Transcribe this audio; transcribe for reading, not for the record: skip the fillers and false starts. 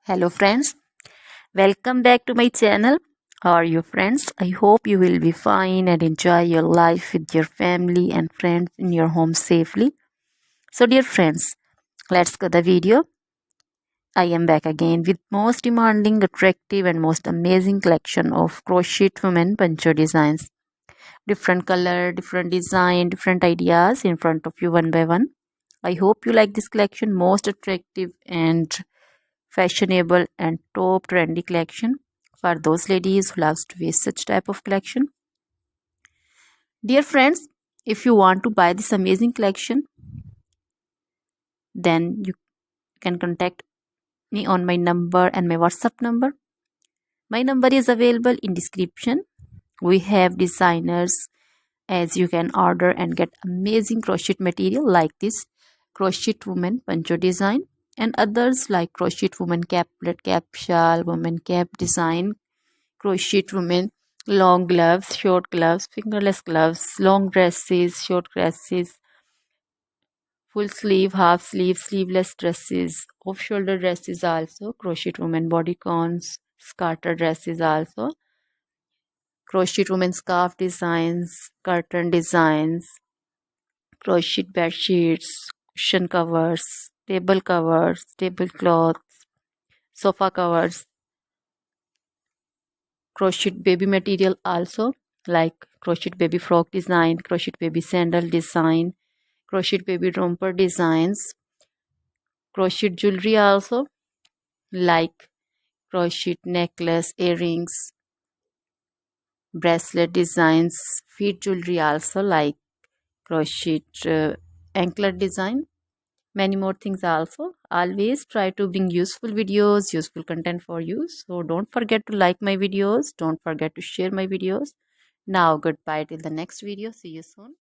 Hello friends, welcome back to my channel. How are you friends? I hope you will be fine and enjoy your life with your family and friends in your home safely. So dear friends, let's go the video. I am back again with most demanding, attractive and most amazing collection of crochet women poncho designs. Different color, different design, different ideas in front of you one by one. I hope you like this collection, most attractive and fashionable and top trendy collection for those ladies who loves to wear such type of collection. Dear friends, if you want to buy this amazing collection, then you can contact me on my number and my WhatsApp number. My number is available in description. We have designers as you can order and get amazing crochet material like this crochet woman poncho design and others like crochet woman caplet, cap shawl, woman cap design, crochet women long gloves, short gloves, fingerless gloves, long dresses, short dresses, full sleeve, half sleeve, sleeveless dresses, off shoulder dresses, also crochet women bodycons, scarter dresses, also crochet women scarf designs, curtain designs, crochet bed sheets, cushion covers, tablecloths, sofa covers, crochet baby material also like crochet baby frock design, crochet baby sandal design, crochet baby romper designs, crochet jewelry also like crochet necklace, earrings, bracelet designs, feet jewelry also like crochet anklet design, many more things also. Always try to bring useful videos, useful content for you, so don't forget to like my videos, don't forget to share my videos. Now goodbye till the next video, see you soon.